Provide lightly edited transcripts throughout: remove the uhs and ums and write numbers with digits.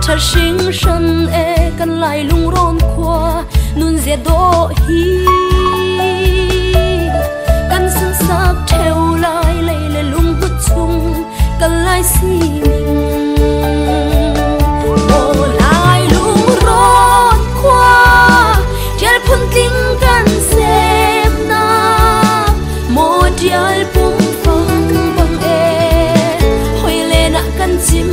Thật sinh sân e cần lại lung rôn khoa nun diệt đô hi cần sân sắc theo lại lấy lệ lung bút chung cần lại xì mình mồ lại lung rôn khoa chết phun tinh cần xem na mồ dial bung phong bằng e hồi lên nặng cần chim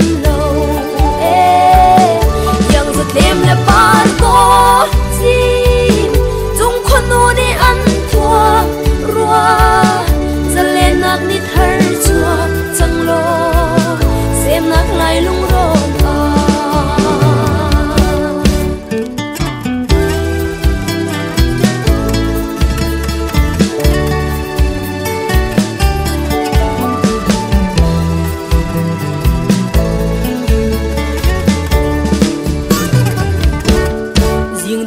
đêm là ba có chim dung khuôn nô để ăn thua rùa giờ lên nát nít hơi chua chẳng lo xem nát lại lung rộn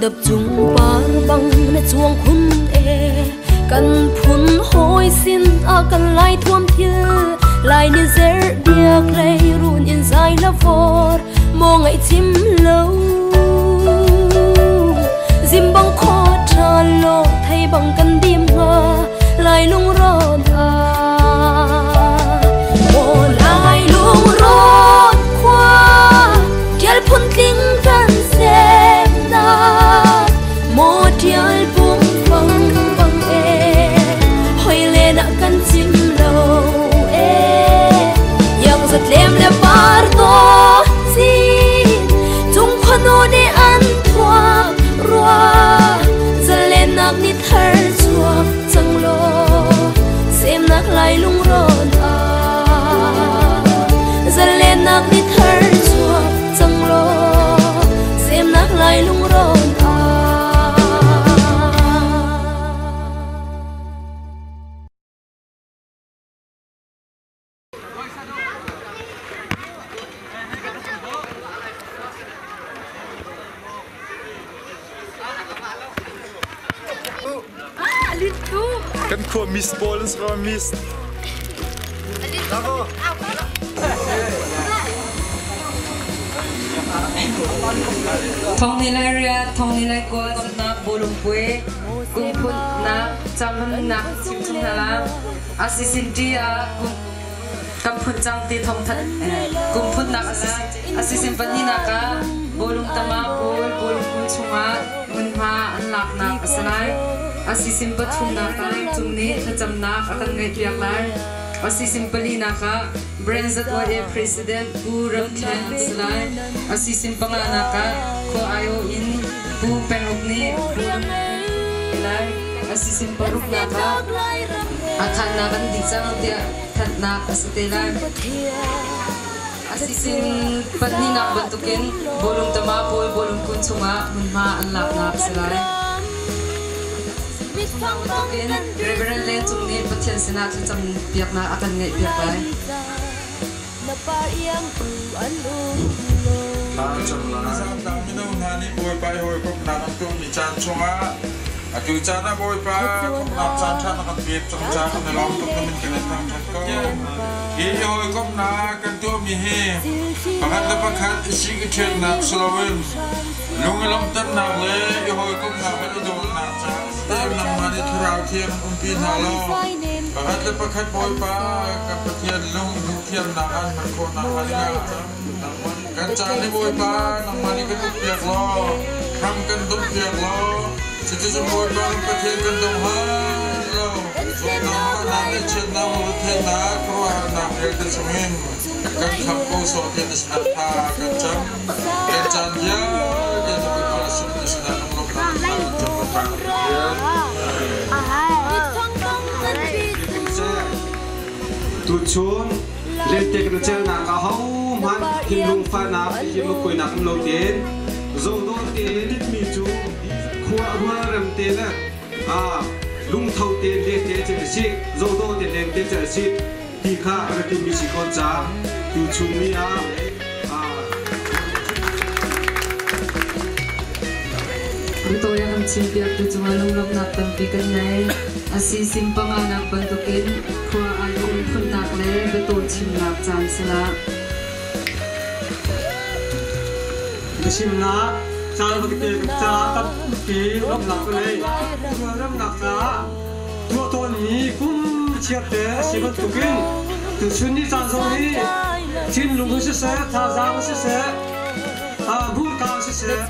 đập chung par băng na chuang khun e kan phun hoi xin a kan lai thuam thia lai ni zer diak rei run in zai la vor mo ngai chim lo zim bang kho tha lo thai bang kan dim nga lai lung ron a mo lai lung ron khoa kel phun ting kan se một dial bung phong bằng e hồi lên nặng căn chim lâu e yang giật lem le bar to xin chung khoan ô để ăn thua rua giờ lên nặng nít thở chua chẳng lo xem nặng lại lung rộn giờ lên nặng nít thở chua chẳng lo xem nặng lại lung rộn Kan Khua miss Bawlung sama miss. Thong nilai ria, thong nilai ko na Bawlung pue, Kumthar Chuihnak chim chung Tlaang, asisin dia Kumthar ti thong that, Kumthar asisin panina ka Bawlung tama pul Bawlung chunga munha anlak na asalai. Asisim pathum naka tumni thachamnak akan ngai piak lai asisim pali naka branded wade president puram than slai asisim pangana ka ko ayo in pu penokni lai asisim paruk naka athan nakan dicang dia thatnak astelai asisim patni nak bentukin Bawlung tama pol Bawlung kunchunga munma anlak nak slai Reverend Len chung ni pathian sina chu cham piak na akan ngai piak lai cham la sam dang mi no na ni boy pai hoi kop na tu mi chan chunga Aku cana boy pa, nak cana nak biar cana nak long tu kami kena tang cakap. Ini hoy kom nak kan tu mihe, pakat lepas kat isi kecil nak selawin, long tan nak le, ini hoy kom nak itu nak cana, nak mani terau tiang umpin halo, pakat lepas kat boy pa, kapatian long tiang nakan berko nakan ya, kan cana boy pa, nak mani kan biar lo, ham kan tu biar lo. Jadi semua orang perhatikan Tuhan lo. Nama cerita mula Khua nak yang tersembunyi. Kan kamu soalnya disnata kencang, kencang dia dapat balas disnata melakukan jabatan. Tujuan letek kerja nak kau man hindung fana hindung koi nak melotin, zodoh tin miju. Khua ram tên lung thâu tên lê tên chân sĩ dâu đô tên lên tên chân sĩ thì khá là tìm bị con cha từ chung mi tôi yang chim biak tu cuma lung nak tampikan nai asi simpang anak bantukin Khua alung pun nak le betul chim nak chan sela chim nak cha bagi cha tập kỹ lắm nặng này lắm nặng cha tua to ní cũng chiết để xí vật tụng kinh từ xuân đi tràn sông đi chín lùng sẽ sẽ thả giang sẽ sẽ bút cao sẽ sẽ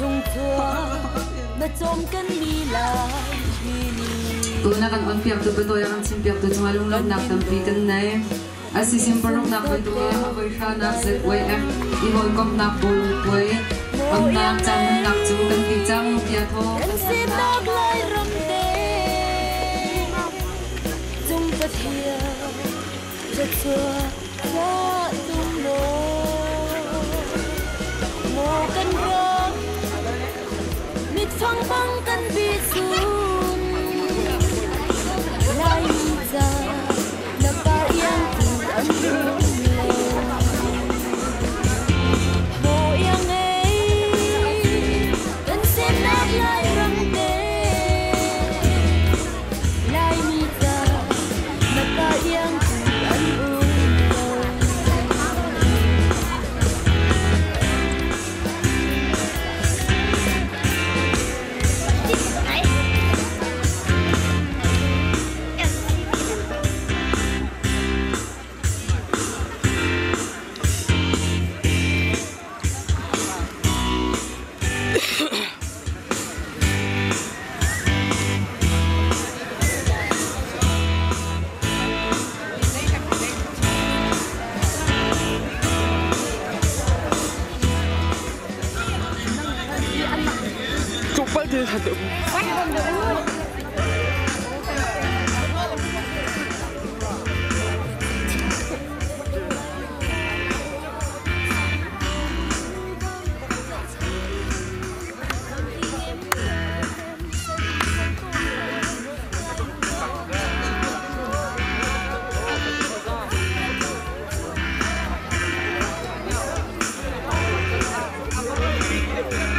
tôi nak kan on piak tu betul yang chim piak tu cuma lung nak tampikan nai asi simpang nak bantukin apa isha nak ZWF ihoi kom nak Bawlung Pui ông nam chăm nặc chú cần bị trăng kia thô cần xin nặc lại râm đê dung vật hiền rất xưa ra tung lô mồ cần rơm mít phăng băng cần bị xuống lại ra là ba yên từ ân hương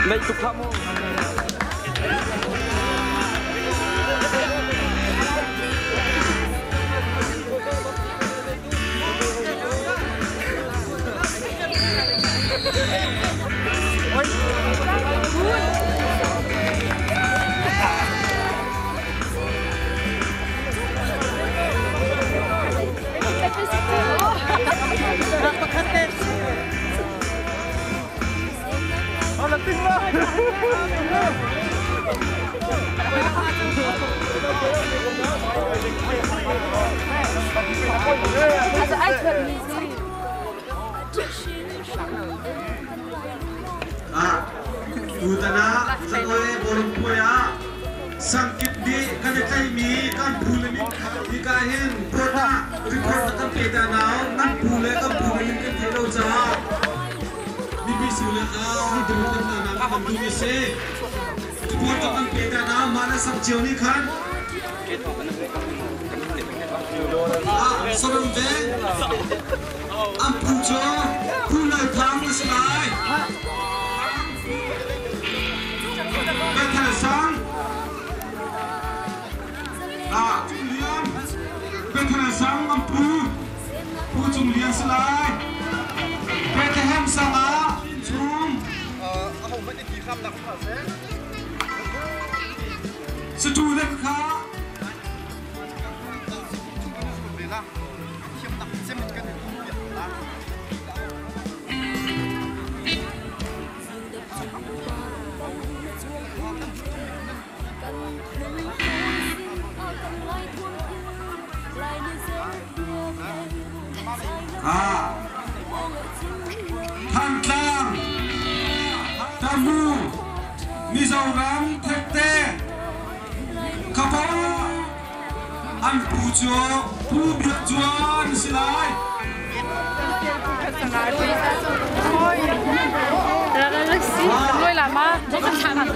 Lấy tục thăm không? Also Eiswürfel. Udana Zaang Bawlung Pui Sangkit di kan kai mi kan phule mi di ka hin prota report kan pe da naw kan phule mi kan thelo cha BBC le ni du kan na kan du se report kan pe da naw mara sab chioni khan sorong de am pujo phulai thang slai Zaang Zaang âm pu chung liên sẽ lại về thế hem sang á chung không phải đi khám nặng hả thế sẽ chui lên khá Than Tlaang Tamu Mizoram Thekte Khua An Pujo Pu Biak Juan Silai nuôi làm á nó không chán hẳn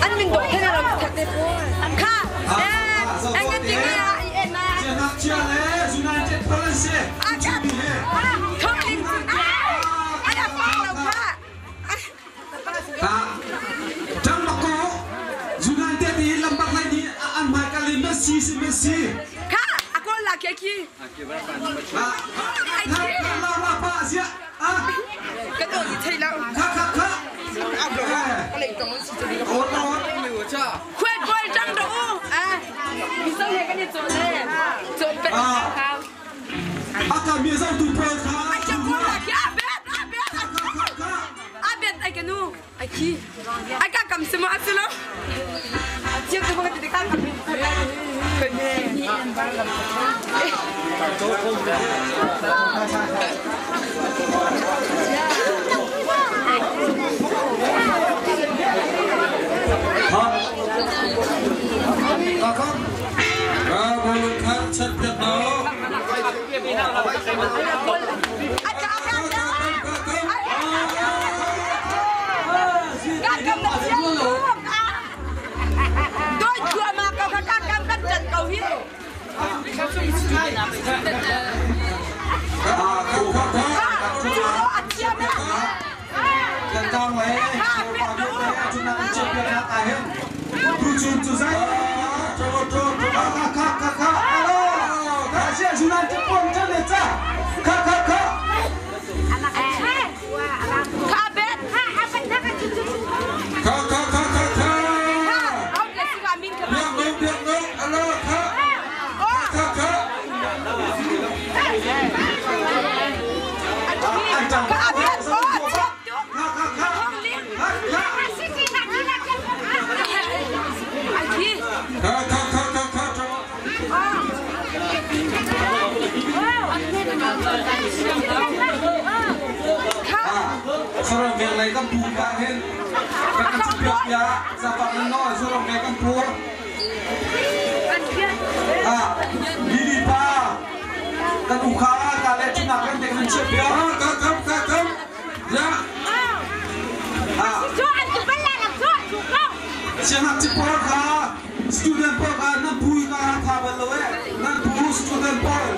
anh mình đổi thế nào là thật đẹp quá anh Kha anh cái tiếng là em mà chia lẽ United Policy không tin anh đã放đâu Kha Trong đó có United đi làm bạc này đi ăn mai cái ly Messi Kha aku lagi lagi là ba gì cái đồ gì thế nào khá quên quên trăng đủ mình sao thế cái gì trộn lên trộn bên khao cả miếng rau tủ bơ khá anh chẳng có là kia biết anh cái nu anh khi anh cả cầm xem mà xem nào chưa có cái gì cả cầm cái này Bawlung khát chất Việt Nam. Đôi chùa mà cầu các cam cắt trận cầu hiến. Seorang yang lain kan buka hen, kan cepat ya, siapa menol seorang yang kan buka. Diri pa, kan ukha kalian cuma kan dengan cepat ya, kam, ya. Siapa cepat ha, student pun kan nampui kan kabar loe, nampui student pun,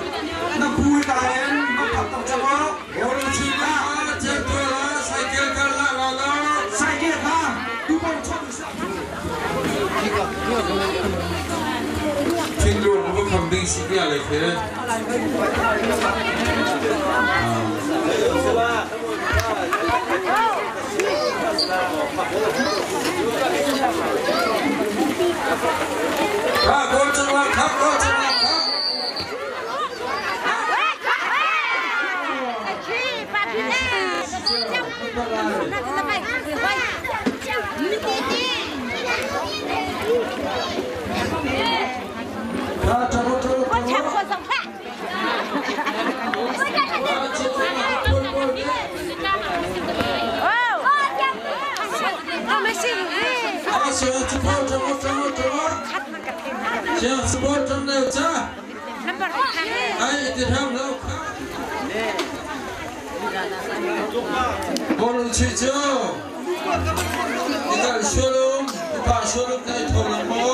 nampui kalian, nampak tak jawab, orang Cina. Cycle karlak lala. Cycle ha, tu pun cakap. Chuyên luôn có khẩm định sĩ kia lại thế. Cô chân lạc khắp. Siapa support trong này cha? Ai thì tham đâu? Bawlung chưa? Đi cả show luôn. Pak suruh kau tolong mu.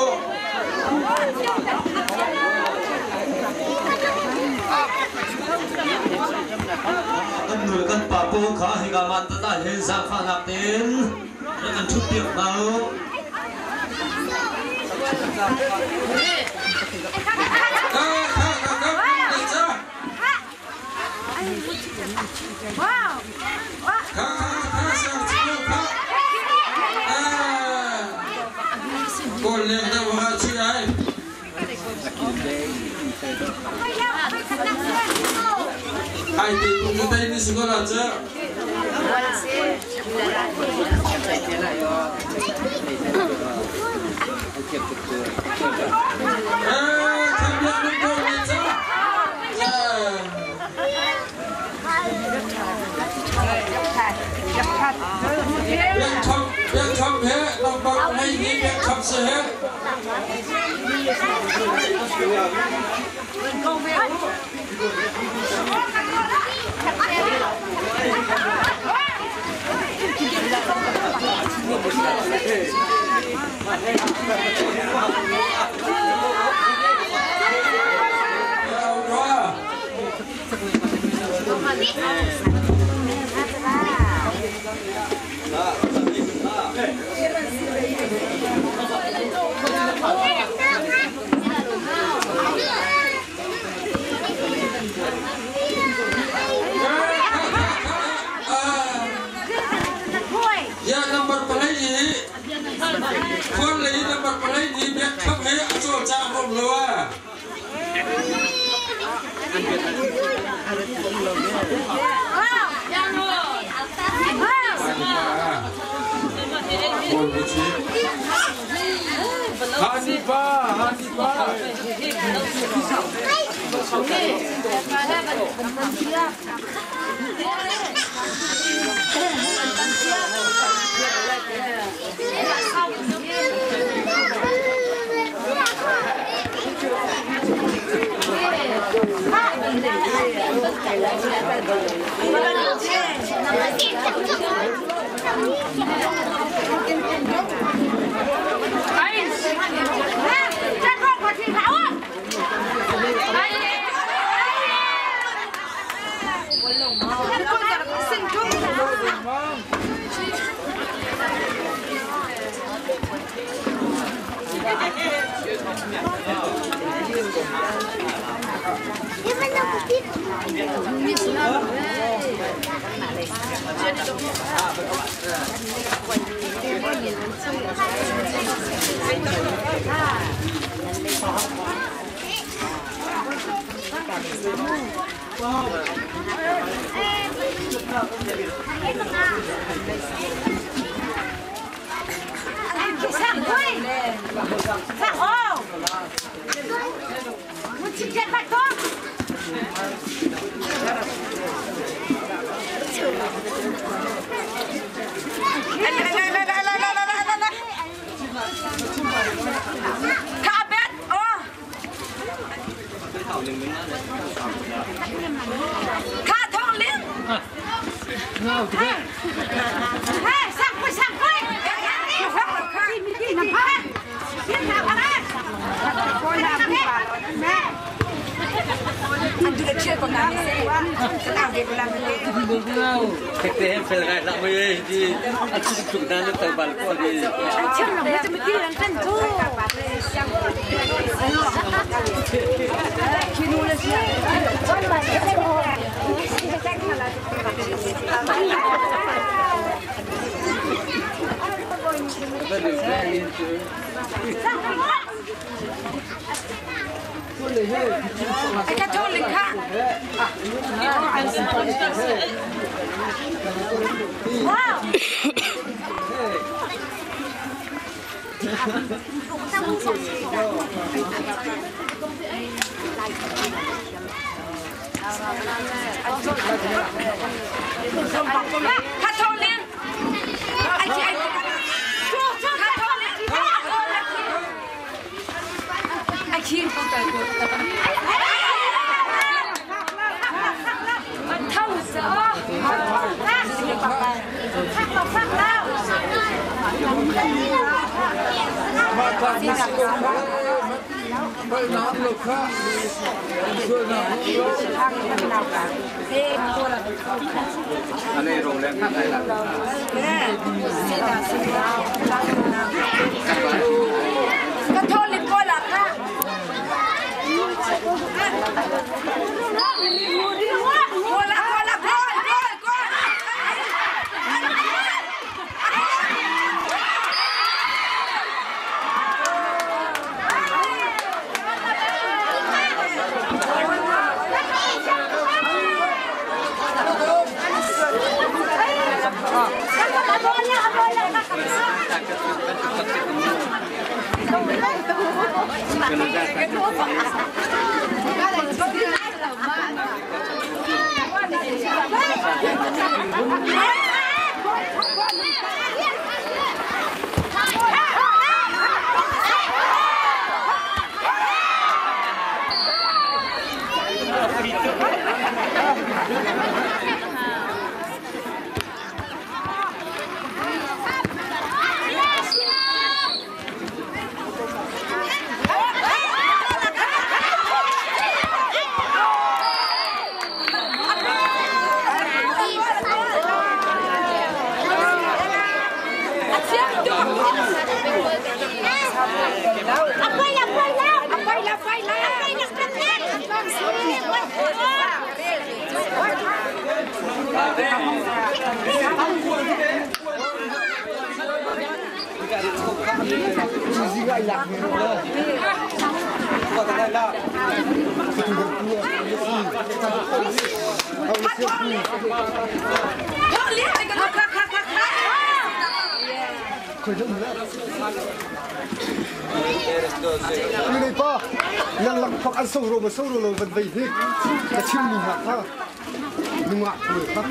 Kan papu kah hingga mantan dah hensang fanatin, jangan cuti mau. Boleh dah berhasil ay. Ay, kita ini sekolah aja. Biar kam he, nampak hai ni biar kam sehe. Ya nomor pelai ni, kon lagi nomor pelai ni biar kap he asal cak bom luar. Ini pa, yang lampak ang soro lo badbay hit, kacim ni haka, nunga ko pa.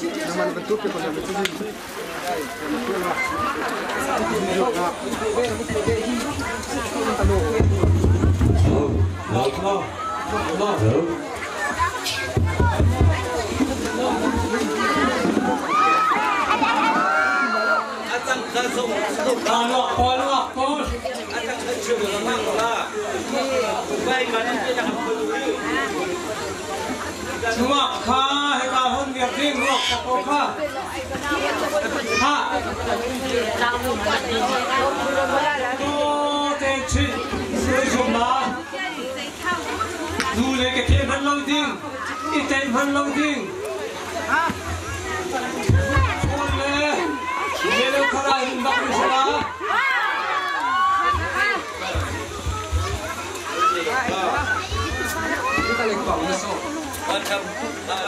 Naman bentuk ke pada bentuk ini. ngọc kha hay cả hơn nghiệp đi ngọc có kha ha tô tên chị sửa dùng mà dù lấy cái tên vẫn lâu tiếng cái tên vẫn lâu tiếng ôi lê lê khá là hình bạc đi sao kita lagi bang besok. Macam kak.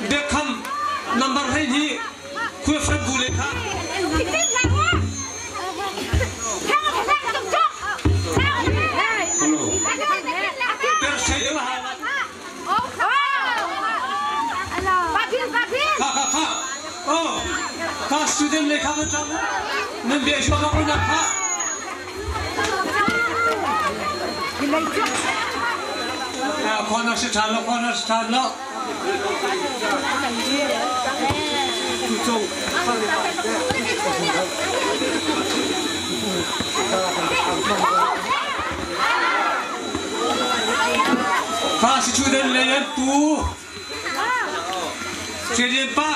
Dia kam number ini kue fan boleh kak. Hello. Tersedia mahal. Kak. Oh, kak student lekha macam membiak juga punya kak. Corner stand lo. Kasih sudah layan tu. Jadi apa?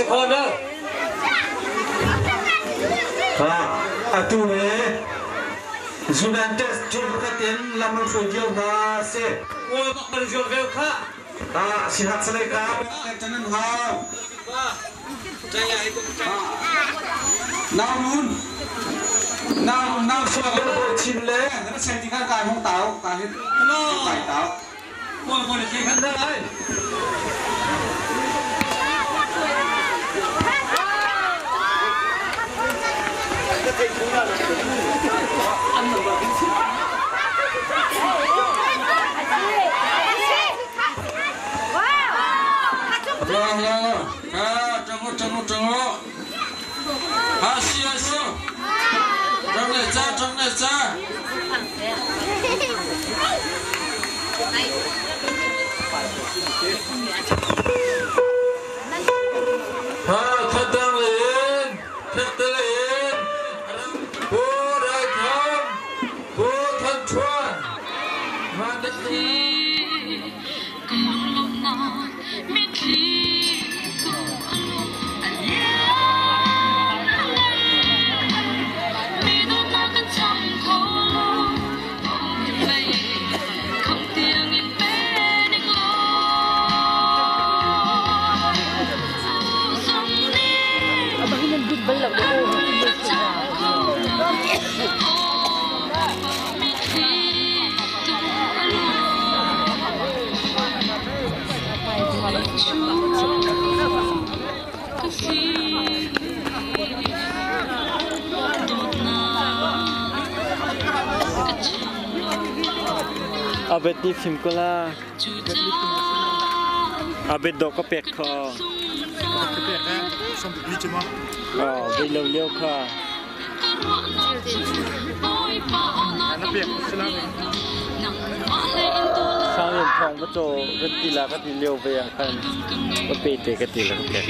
Corner. Aduh sudah tes coba katin lama fujian bahasa. Oh, pak berjual belka. Sihat seleka. Jangan hal. Saya itu. Namun sudah cinle. Nanti saya tinggal kamu tahu kahit. Baik tahu. Boleh tinggal dah. Tengok. Asyik. Trong neca. Khadang lain. Abet ni film ko la. Abet do ko pek ko. Bilaw ka. Sang yin thong ba to kan tila ka tilaw ba ya kan. Ba pete ka tila ka pek.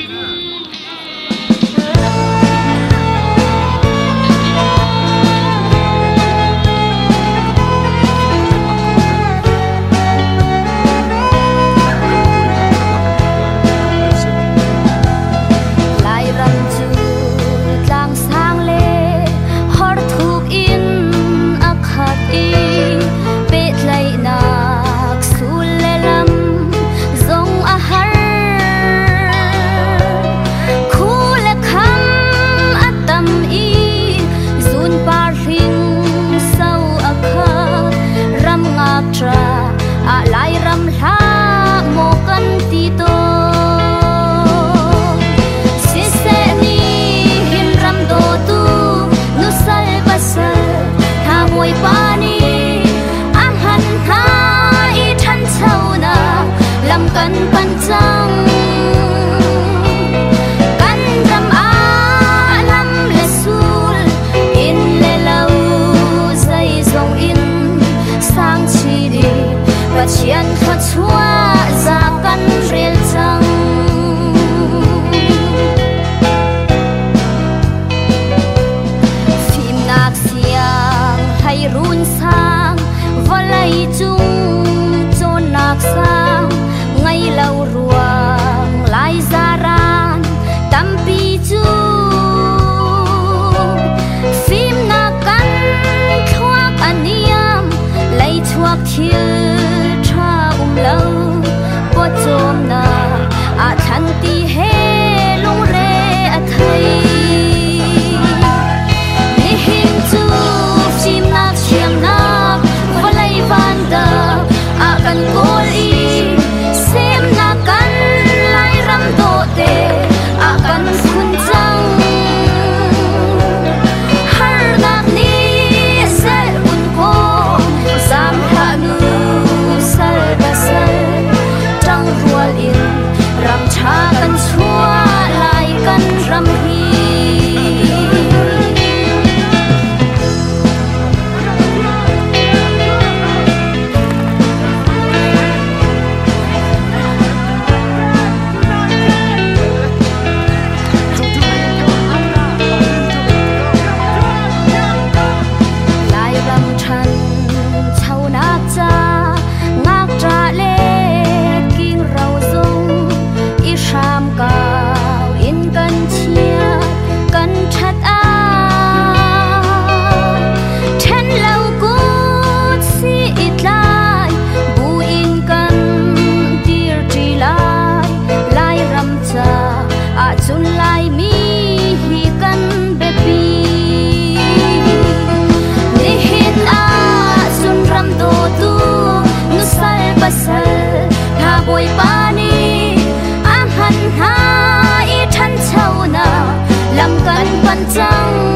chăng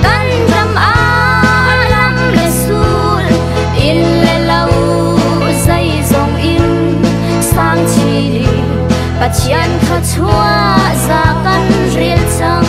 căn trăm á lắm lệ sul in lệ lâu dây dòng in sang chi đi bà chian khát chúa ra căn riêng chăng